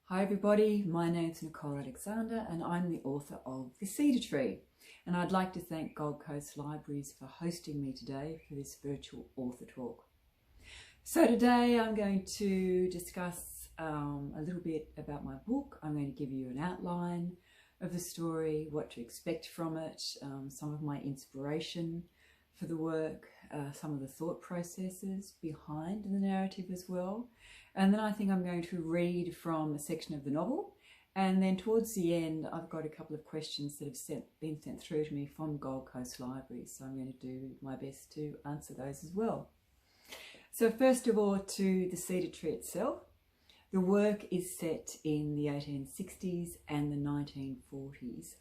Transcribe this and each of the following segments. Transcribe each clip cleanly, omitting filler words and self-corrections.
Hi everybody, my name's Nicole Alexander and I'm the author of The Cedar Tree, and I'd like to thank Gold Coast Libraries for hosting me today for this virtual author talk. So today I'm going to discuss a little bit about my book. I'm going to give you an outline of the story, what to expect from it, some of my inspiration for the work, some of the thought processes behind the narrative as well. And then I think I'm going to read from a section of the novel. And then towards the end, I've got a couple of questions that have been sent through to me from Gold Coast Libraries. So I'm going to do my best to answer those as well. So first of all, to the Cedar Tree itself. The work is set in the 1860s and the 1940s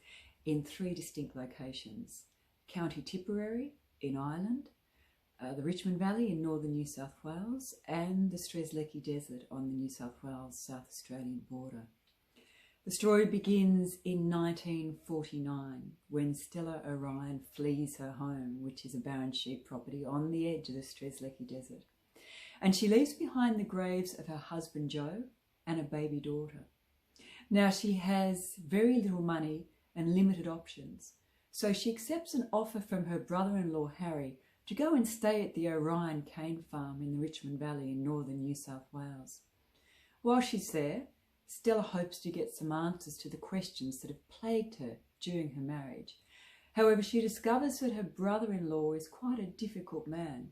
in three distinct locations: County Tipperary in Ireland, the Richmond Valley in northern New South Wales, and the Strzelecki Desert on the New South Wales-South Australian border. The story begins in 1949 when Stella O'Riain flees her home, which is a barren sheep property on the edge of the Strzelecki Desert. And she leaves behind the graves of her husband Joe and a baby daughter. Now she has very little money and limited options, so she accepts an offer from her brother-in-law Harry to go and stay at the O'Riain cane farm in the Richmond Valley in northern New South Wales. While she's there, Stella hopes to get some answers to the questions that have plagued her during her marriage. However, she discovers that her brother-in-law is quite a difficult man.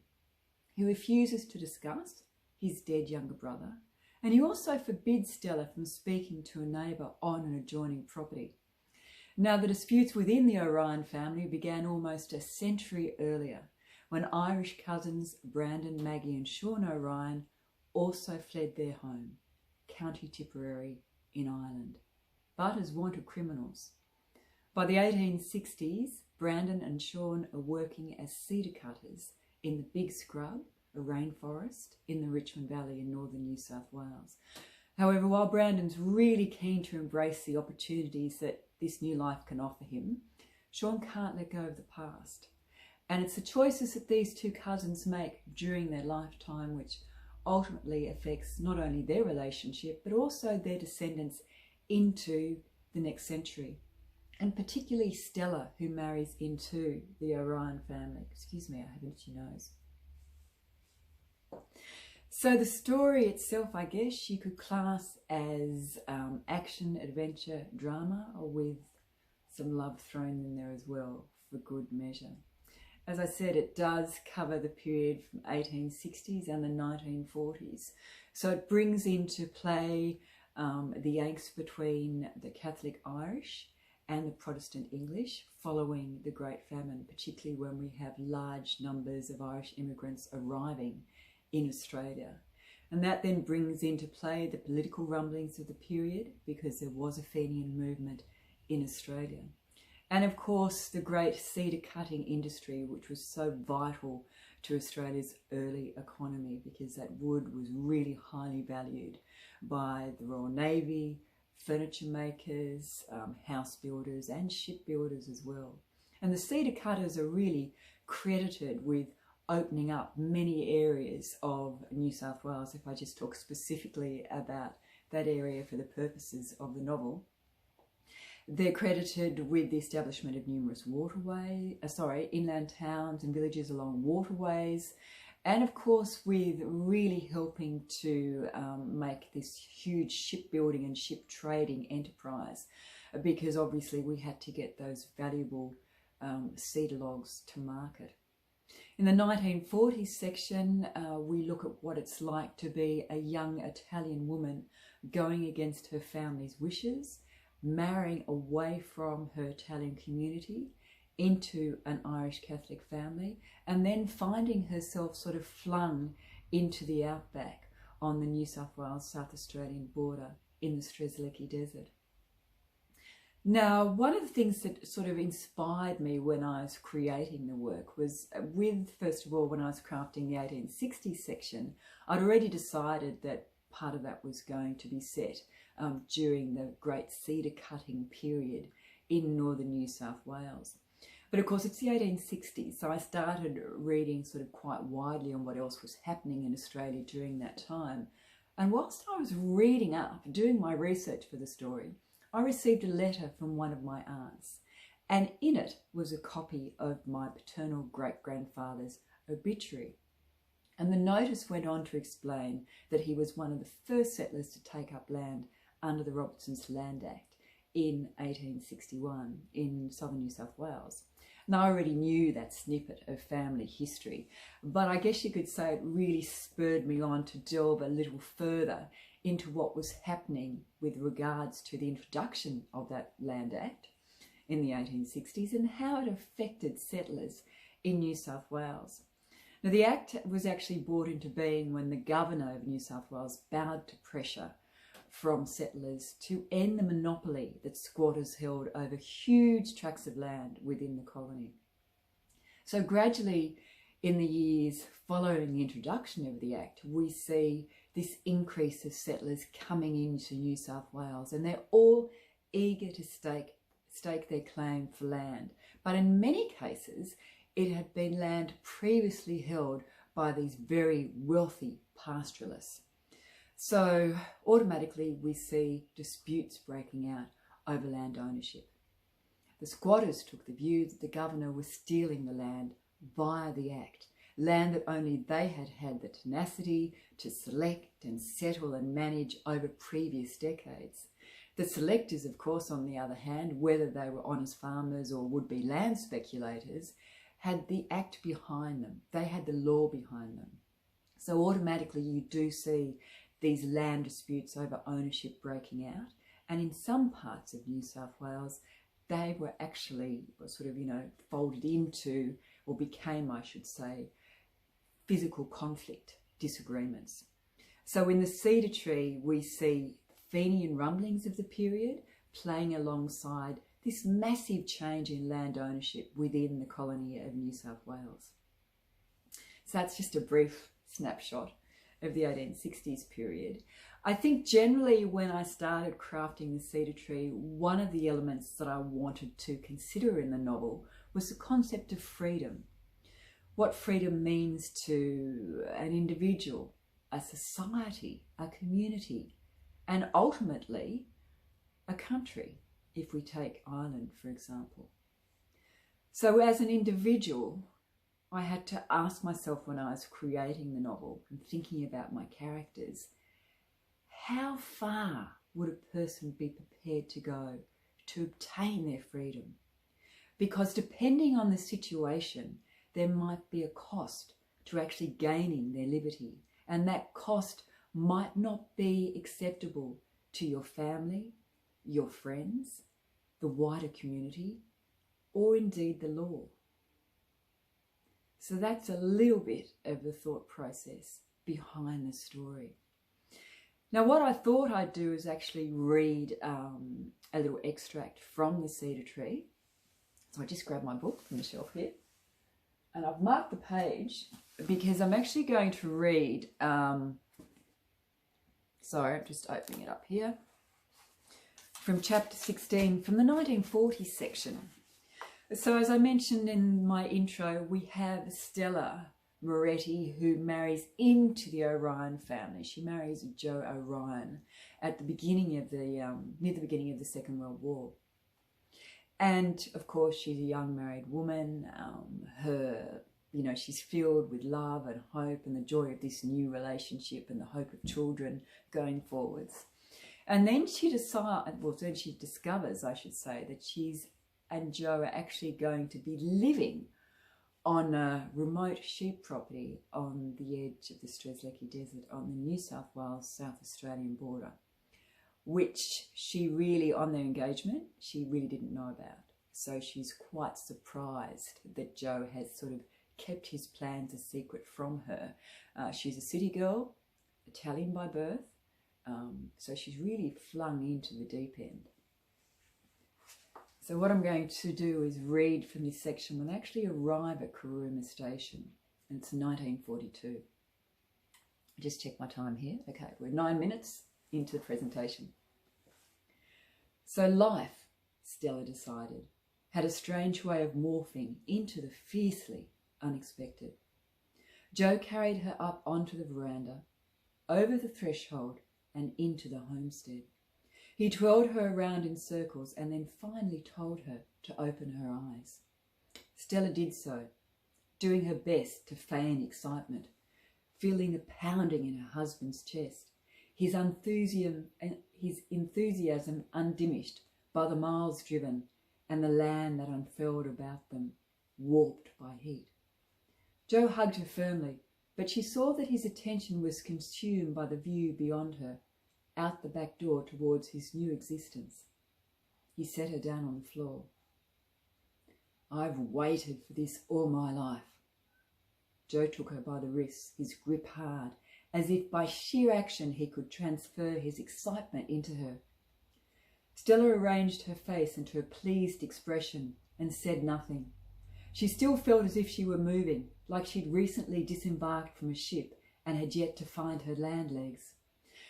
He refuses to discuss his dead younger brother, and he also forbids Stella from speaking to a neighbour on an adjoining property. Now, the disputes within the O'Riain family began almost a century earlier, when Irish cousins Brandon, Maggie and Sean O'Riain also fled their home, County Tipperary in Ireland, but as wanted criminals. By the 1860s, Brandon and Sean are working as cedar cutters in the Big Scrub, a rainforest in the Richmond Valley in northern New South Wales. However, while Brandon's really keen to embrace the opportunities that this new life can offer him, Sean can't let go of the past. And it's the choices that these two cousins make during their lifetime which ultimately affects not only their relationship but also their descendants into the next century. And particularly Stella, who marries into the O'Riain family. Excuse me, I have an itchy nose. So the story itself, I guess you could class as action, adventure, drama, or with some love thrown in there as well for good measure. As I said, it does cover the period from 1860s and the 1940s. So it brings into play the angst between the Catholic Irish and the Protestant English following the Great Famine, particularly when we have large numbers of Irish immigrants arriving in Australia. And that then brings into play the political rumblings of the period, because there was a Fenian movement in Australia. And of course, the great cedar cutting industry, which was so vital to Australia's early economy, because that wood was really highly valued by the Royal Navy, furniture makers, house builders and shipbuilders as well. And the cedar cutters are really credited with opening up many areas of New South Wales, if I just talk specifically about that area for the purposes of the novel. They're credited with the establishment of numerous inland towns and villages along waterways, and of course with really helping to make this huge shipbuilding and ship trading enterprise, because obviously we had to get those valuable cedar logs to market. In the 1940s section, we look at what it's like to be a young Italian woman going against her family's wishes, marrying away from her Italian community into an Irish Catholic family, and then finding herself sort of flung into the outback on the New South Wales-South Australian border in the Strzelecki Desert. Now, one of the things that sort of inspired me when I was creating the work was first of all, when I was crafting the 1860s section, I'd already decided that part of that was going to be set during the great cedar cutting period in northern New South Wales. But of course it's the 1860s, so I started reading sort of quite widely on what else was happening in Australia during that time. And whilst I was reading up, doing my research for the story, I received a letter from one of my aunts, and in it was a copy of my paternal great-grandfather's obituary. And the notice went on to explain that he was one of the first settlers to take up land under the Robertson's Land Act in 1861 in southern New South Wales. And I already knew that snippet of family history, but I guess you could say it really spurred me on to delve a little further into what was happening with regards to the introduction of that Land Act in the 1860s and how it affected settlers in New South Wales. Now, the Act was actually brought into being when the Governor of New South Wales bowed to pressure from settlers to end the monopoly that squatters held over huge tracts of land within the colony. So gradually, in the years following the introduction of the Act, we see this increase of settlers coming into New South Wales, and they're all eager to stake their claim for land. But in many cases, it had been land previously held by these very wealthy pastoralists. So automatically we see disputes breaking out over land ownership. The squatters took the view that the Governor was stealing the land via the Act, land that only they had had the tenacity to select and settle and manage over previous decades. The selectors, of course, on the other hand, whether they were honest farmers or would-be land speculators, had the Act behind them. They had the law behind them. So automatically you do see these land disputes over ownership breaking out. And in some parts of New South Wales, they were actually sort of, folded into, or became, I should say, physical conflict, disagreements. So in the Cedar Tree, we see Fenian rumblings of the period playing alongside this massive change in land ownership within the colony of New South Wales. So that's just a brief snapshot of the 1860s period. I think generally when I started crafting the Cedar Tree, one of the elements that I wanted to consider in the novel was the concept of freedom. What freedom means to an individual, a society, a community, and ultimately a country, if we take Ireland, for example. So as an individual, I had to ask myself when I was creating the novel and thinking about my characters, how far would a person be prepared to go to obtain their freedom? Because depending on the situation, there might be a cost to actually gaining their liberty, and that cost might not be acceptable to your family, your friends, the wider community, or indeed the law. So that's a little bit of the thought process behind the story. Now, what I thought I'd do is actually read a little extract from the Cedar Tree. So I just grabbed my book from the shelf here, and I've marked the page because I'm actually going to read, sorry, I'm just opening it up here, from chapter 16, from the 1940s section. So as I mentioned in my intro, we have Stella Moretti, who marries into the O'Riain family. She marries Joe O'Riain at the beginning of the, near the beginning of the Second World War. And of course, she's a young married woman. She's filled with love and hope and the joy of this new relationship and the hope of children going forwards. And then she discovers, I should say, that she's and Joe are actually going to be living on a remote sheep property on the edge of the Strzelecki Desert on the New South Wales, South Australian border, which she really, on their engagement, she really didn't know about. So she's quite surprised that Joe has sort of kept his plans a secret from her. She's a city girl, Italian by birth, so she's really flung into the deep end. So what I'm going to do is read from this section when they actually arrive at Kuruma Station, and it's 1942. Just check my time here. Okay, we're 9 minutes into the presentation. So life, Stella decided, had a strange way of morphing into the fiercely unexpected. Joe carried her up onto the veranda, over the threshold and into the homestead. He twirled her around in circles and then finally told her to open her eyes. Stella did so, doing her best to feign excitement, feeling the pounding in her husband's chest, his enthusiasm undiminished by the miles driven and the land that unfurled about them, warped by heat. Joe hugged her firmly, but she saw that his attention was consumed by the view beyond her, out the back door towards his new existence. He set her down on the floor. "I've waited for this all my life." Joe took her by the wrists, his grip hard, as if by sheer action he could transfer his excitement into her. Stella arranged her face into a pleased expression and said nothing. She still felt as if she were moving, like she'd recently disembarked from a ship and had yet to find her land legs.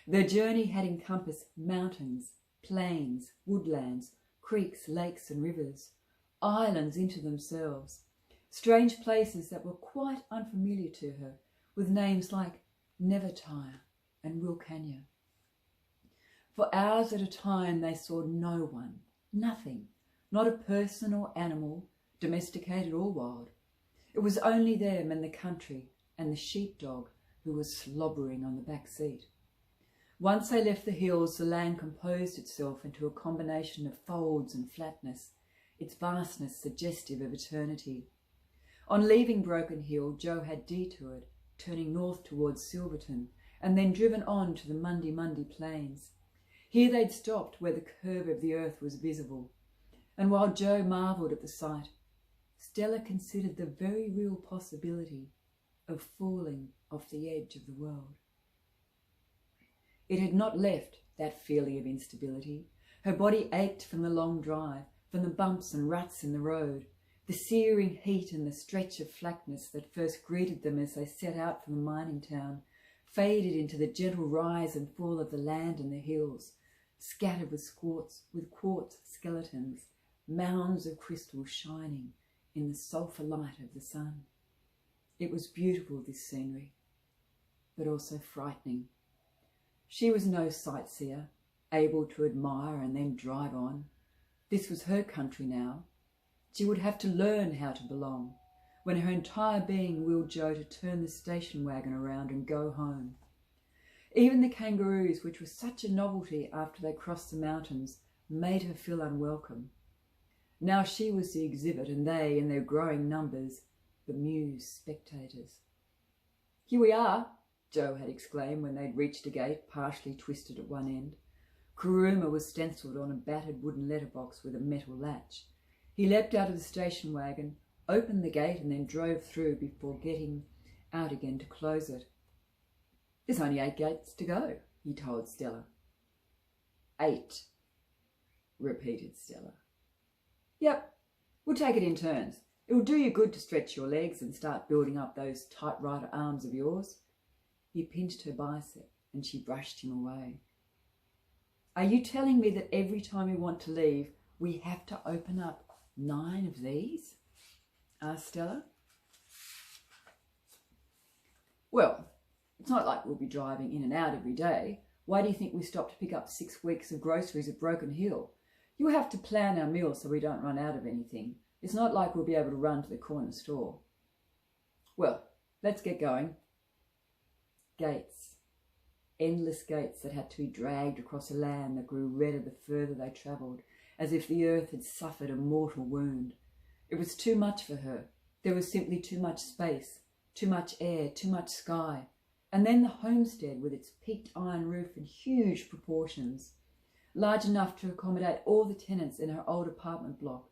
Their journey had encompassed mountains, plains, woodlands, creeks, lakes and rivers, islands into themselves, strange places that were quite unfamiliar to her, with names like Nevertire and Wilcannia. For hours at a time they saw no one, nothing, not a person or animal, domesticated or wild. It was only them and the country and the sheepdog who was slobbering on the back seat. Once they left the hills, the land composed itself into a combination of folds and flatness, its vastness suggestive of eternity. On leaving Broken Hill, Joe had detoured, turning north towards Silverton, and then driven on to the Mundi Plains. Here they'd stopped where the curve of the earth was visible, and while Joe marvelled at the sight, Stella considered the very real possibility of falling off the edge of the world. It had not left that feeling of instability. Her body ached from the long drive, from the bumps and ruts in the road, the searing heat and the stretch of flatness that first greeted them as they set out from the mining town, faded into the gentle rise and fall of the land and the hills, scattered with quartz skeletons, mounds of crystal shining in the sulphur light of the sun. It was beautiful, this scenery, but also frightening. She was no sightseer, able to admire and then drive on. This was her country now. She would have to learn how to belong, when her entire being willed Joe to turn the station wagon around and go home. Even the kangaroos, which was such a novelty after they crossed the mountains, made her feel unwelcome. Now she was the exhibit and they, in their growing numbers, bemused spectators. "Here we are," Joe had exclaimed when they'd reached a gate partially twisted at one end. Kuruma was stencilled on a battered wooden letterbox with a metal latch. He leapt out of the station wagon, opened the gate and then drove through before getting out again to close it. "There's only 8 gates to go," he told Stella. 8, repeated Stella. "Yep, we'll take it in turns. It'll do you good to stretch your legs and start building up those typewriter arms of yours." He pinched her bicep and she brushed him away. "Are you telling me that every time we want to leave, we have to open up 9 of these?" asked Stella. "Well, it's not like we'll be driving in and out every day. Why do you think we stopped to pick up 6 weeks of groceries at Broken Hill? You have to plan our meals so we don't run out of anything. It's not like we'll be able to run to the corner store." "Well, let's get going." Gates. Endless gates that had to be dragged across a land that grew redder the further they travelled, as if the earth had suffered a mortal wound. It was too much for her. There was simply too much space, too much air, too much sky. And then the homestead with its peaked iron roof and huge proportions, large enough to accommodate all the tenants in her old apartment block.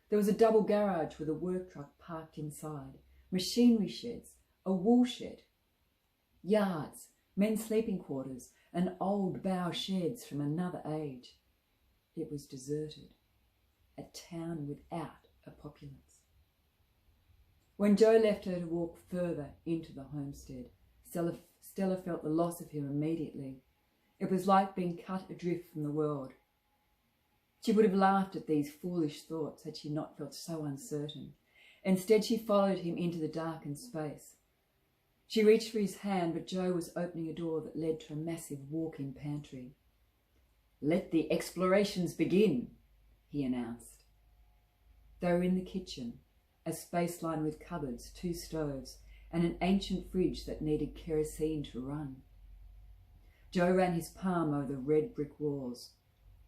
There was a double garage with a work truck parked inside, machinery sheds, a wool shed, yards, men's sleeping quarters, and old bough sheds from another age. It was deserted, a town without a populace. When Joe left her to walk further into the homestead, Stella felt the loss of him immediately. It was like being cut adrift from the world. She would have laughed at these foolish thoughts had she not felt so uncertain. Instead, she followed him into the darkened space. She reached for his hand, but Joe was opening a door that led to a massive walk-in pantry. "Let the explorations begin," he announced. They were in the kitchen, a space lined with cupboards, 2 stoves, and an ancient fridge that needed kerosene to run. Joe ran his palm over the red brick walls.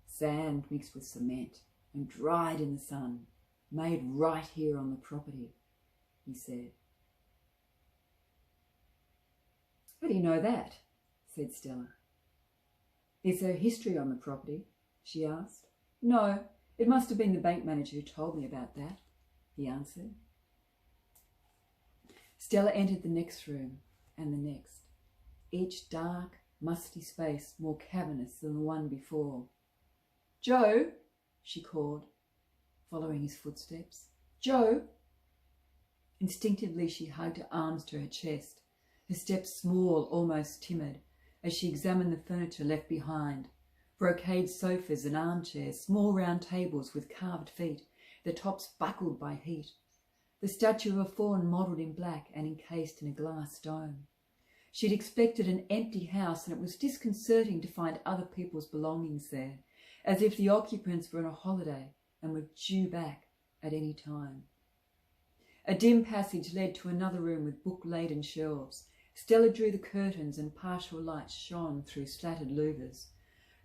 Sand mixed with cement and dried in the sun, made right here on the property, he said. "How do you know that?" said Stella. "Is there history on the property?" she asked. "No, it must have been the bank manager who told me about that," he answered. Stella entered the next room and the next, each dark, musty space more cavernous than the one before. "Joe," she called, following his footsteps. "Joe." Instinctively she hugged her arms to her chest, her steps small, almost timid, as she examined the furniture left behind. Brocade sofas and armchairs, small round tables with carved feet, their tops buckled by heat. The statue of a faun modelled in black and encased in a glass dome. She'd expected an empty house, and it was disconcerting to find other people's belongings there, as if the occupants were on a holiday and were due back at any time. A dim passage led to another room with book-laden shelves. Stella drew the curtains and partial light shone through slatted louvers.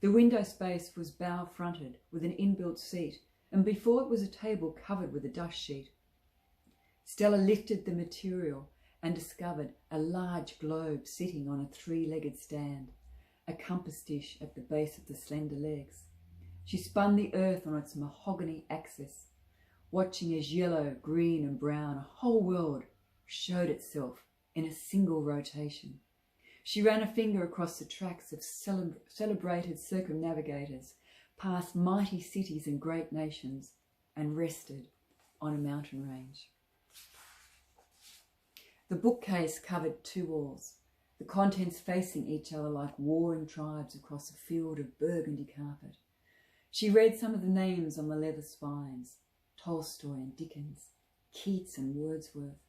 The window space was bow-fronted with an inbuilt seat, and before it was a table covered with a dust sheet. Stella lifted the material and discovered a large globe sitting on a 3-legged stand, a compass dish at the base of the slender legs. She spun the earth on its mahogany axis, watching as yellow, green and brown, a whole world, showed itself in a single rotation. She ran a finger across the tracks of celebrated circumnavigators, past mighty cities and great nations, and rested on a mountain range. The bookcase covered 2 walls, the contents facing each other like warring tribes across a field of burgundy carpet. She read some of the names on the leather spines: Tolstoy and Dickens, Keats and Wordsworth,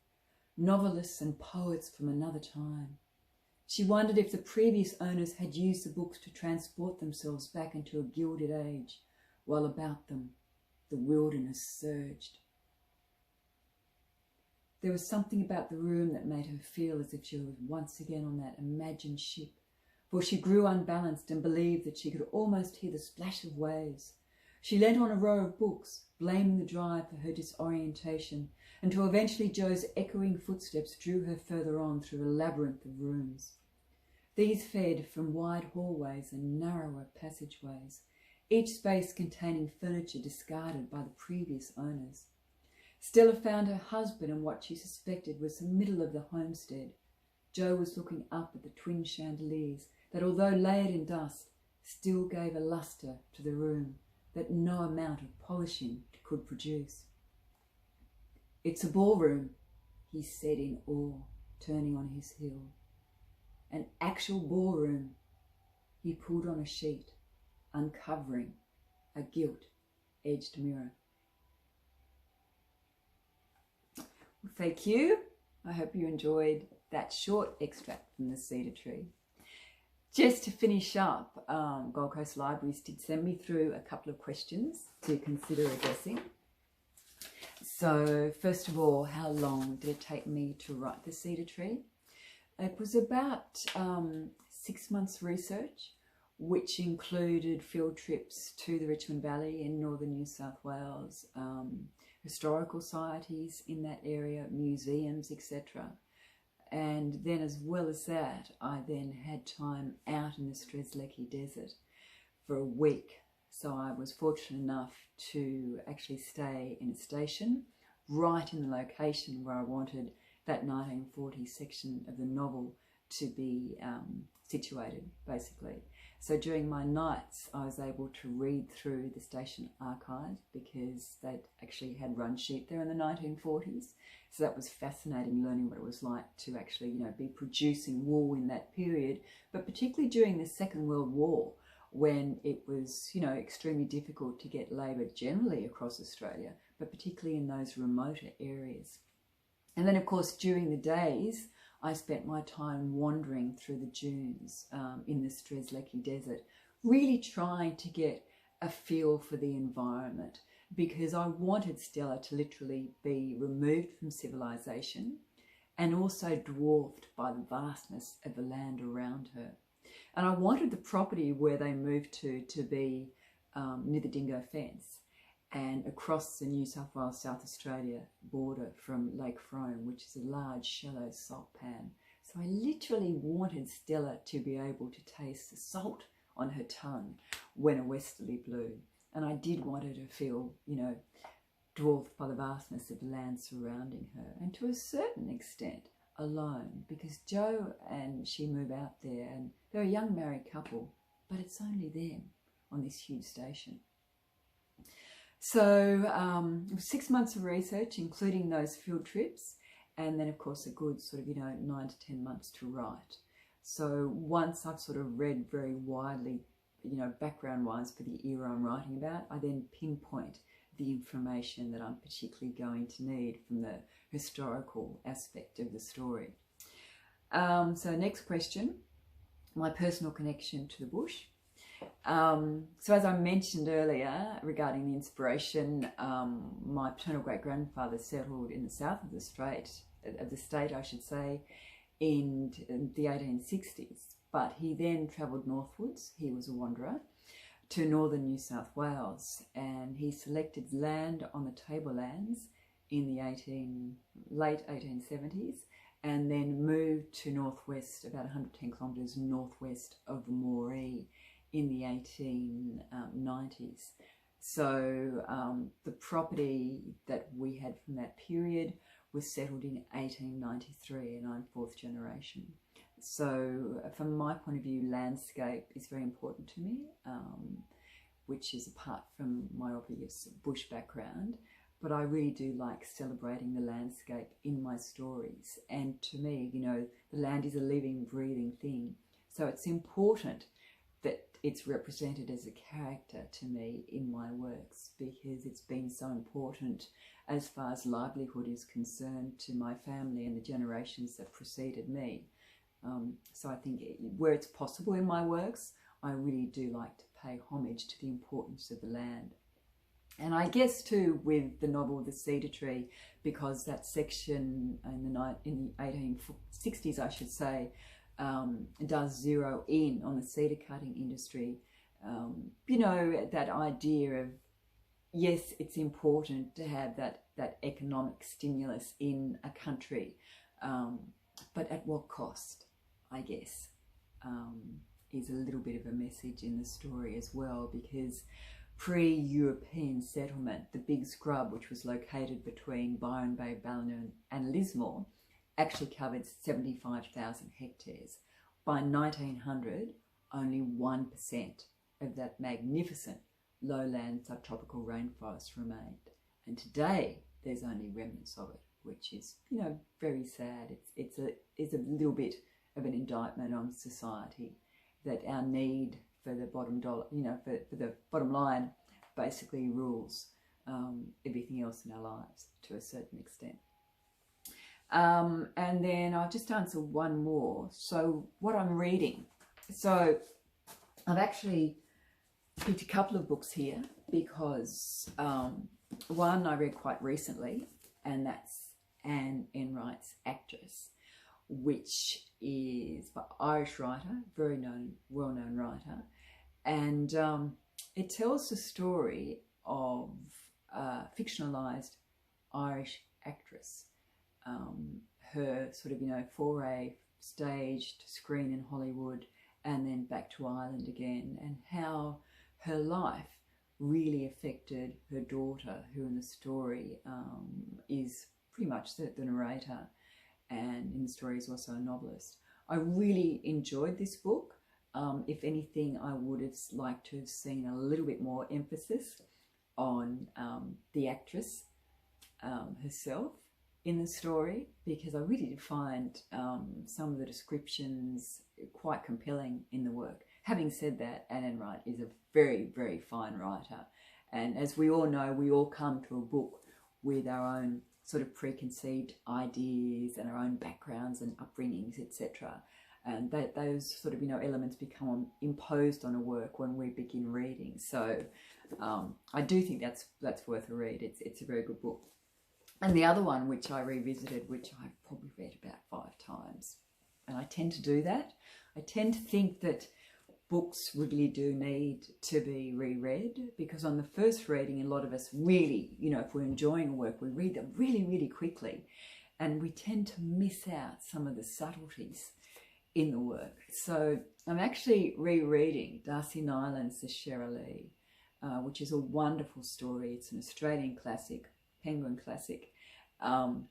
novelists and poets from another time. She wondered if the previous owners had used the books to transport themselves back into a gilded age, while about them the wilderness surged. There was something about the room that made her feel as if she was once again on that imagined ship, for she grew unbalanced and believed that she could almost hear the splash of waves. She leant on a row of books, blaming the drive for her disorientation, until eventually Joe's echoing footsteps drew her further on through a labyrinth of rooms. These fed from wide hallways and narrower passageways, each space containing furniture discarded by the previous owners. Stella found her husband in what she suspected was the middle of the homestead. Joe was looking up at the twin chandeliers that, although layered in dust, still gave a lustre to the room that no amount of polishing could produce. "It's a ballroom," he said in awe, turning on his heel. "An actual ballroom." He pulled on a sheet, uncovering a gilt-edged mirror. Well, thank you. I hope you enjoyed that short extract from the Cedar Tree. Just to finish up, Gold Coast Libraries did send me through a couple of questions to consider addressing. So first of all, how long did it take me to write the Cedar Tree? It was about 6 months research, which included field trips to the Richmond Valley in northern New South Wales, historical societies in that area, museums, etc. And then as well as that, I then had time out in the Strzelecki Desert for a week. So I was fortunate enough to actually stay in a station right in the location where I wanted that 1940s section of the novel to be situated, basically. So during my nights, I was able to read through the station archives because they'd actually had run sheet there in the 1940s. So that was fascinating, learning what it was like to actually, be producing wool in that period, but particularly during the Second World War, when it was, extremely difficult to get labour generally across Australia, but particularly in those remoter areas. And then, of course, during the days, I spent my time wandering through the dunes in the Strzelecki Desert, really trying to get a feel for the environment, because I wanted Stella to literally be removed from civilization and also dwarfed by the vastness of the land around her. And I wanted the property where they moved to be near the Dingo Fence and across the New South Wales, South Australia border from Lake Frome, which is a large, shallow salt pan. So I literally wanted Stella to be able to taste the salt on her tongue when a westerly blew. And I did want her to feel, you know, dwarfed by the vastness of the land surrounding her, and to a certain extent alone, because Joe and she move out there and they're a young married couple, but it's only them on this huge station. So it was 6 months of research, including those field trips, and then of course a good sort of, 9 to 10 months to write. So once I've sort of read very widely, background wise for the era I'm writing about, I then pinpoint the information that I'm particularly going to need from the historical aspect of the story. So next question, my personal connection to the bush. So as I mentioned earlier regarding the inspiration, my paternal great-grandfather settled in the south of the state, in the 1860s, but he then travelled northwards. He was a wanderer to northern New South Wales, and he selected land on the tablelands in the late 1870s, and then moved to northwest, about 110 kilometres northwest of the Moree in the 1890s. So the property that we had from that period was settled in 1893, and I'm fourth generation. So from my point of view, landscape is very important to me, which is apart from my obvious bush background, but I really do like celebrating the landscape in my stories. And to me, the land is a living, breathing thing. So it's important that it's represented as a character to me in my works, because it's been so important as far as livelihood is concerned to my family and the generations that preceded me. So I think where it's possible in my works, I really do like to pay homage to the importance of the land. And I guess too with the novel The Cedar Tree, because that section in the 1860s, I should say, does zero in on the cedar cutting industry. That idea of, yes, it's important to have that economic stimulus in a country, but at what cost, I guess, is a little bit of a message in the story as well, because pre-European settlement, the Big Scrub, which was located between Byron Bay, Ballina and Lismore, actually covered 75,000 hectares. By 1900, only 1% of that magnificent lowland subtropical rainforest remained. And today, there's only remnants of it, which is, very sad. It's a little bit of an indictment on society, that our need for the bottom dollar, for the bottom line basically rules everything else in our lives to a certain extent. And then I'll just answer one more. So what I'm reading. So I've actually picked a couple of books here, because one I read quite recently, and that's Anne Enright's Actress, which is by Irish writer, very well-known writer, and it tells the story of a fictionalised Irish actress, her sort of foray stage to screen in Hollywood and then back to Ireland again, and how her life really affected her daughter, who in the story is pretty much the narrator, and in the story is also a novelist. I really enjoyed this book. If anything, I would have liked to have seen a little bit more emphasis on the actress herself in the story, because I really did find some of the descriptions quite compelling in the work. Having said that, Anne Enright is a very, very fine writer. And as we all know, we all come to a book with our own sort of preconceived ideas and our own backgrounds and upbringings, etc. And that those sort of, you know, elements become imposed on a work when we begin reading. So I do think that's worth a read. It's a very good book. And the other one, which I revisited, which I've probably read about 5 times, and I tend to do that. I tend to think that books really do need to be reread, because on the first reading, a lot of us really, you know, if we're enjoying a work, we read them really, really quickly, and we tend to miss out some of the subtleties in the work. So I'm actually rereading Darcy Nyland's The Strzelecki, which is a wonderful story. It's an Australian classic, Penguin classic, and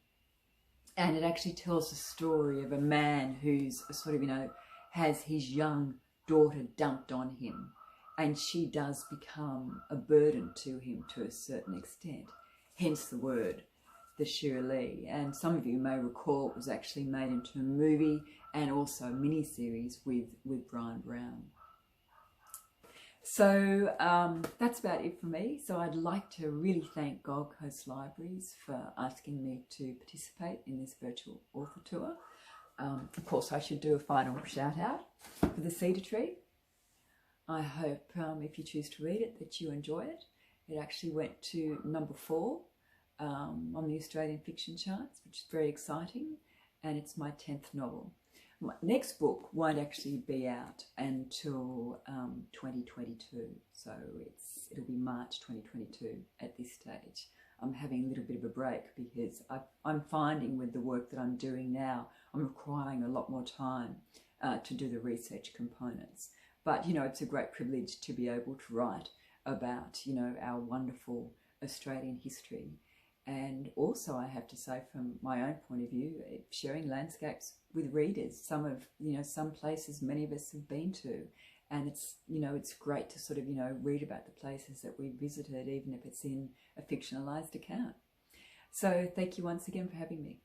it actually tells the story of a man who's sort of, you know, has his young daughter dumped on him, and she does become a burden to him to a certain extent, hence the word The Strzelecki. And some of you may recall it was actually made into a movie and also a mini-series with Brian Brown. So that's about it for me. So I'd like to really thank Gold Coast Libraries for asking me to participate in this virtual author tour. Of course, I should do a final shout out for the Cedar Tree. I hope if you choose to read it that you enjoy it. It actually went to number 4 on the Australian fiction charts, which is very exciting, and it's my 10th novel. My next book won't actually be out until 2022, so it'll be March 2022 at this stage. I'm having a little bit of a break because I'm finding with the work that I'm doing now, I'm requiring a lot more time to do the research components. But, you know, it's a great privilege to be able to write about, you know, our wonderful Australian history. And also, I have to say, from my own point of view, sharing landscapes with readers, some places many of us have been to. And it's, you know, it's great to sort of, you know, read about the places that we visited, even if it's in a fictionalized account. So thank you once again for having me.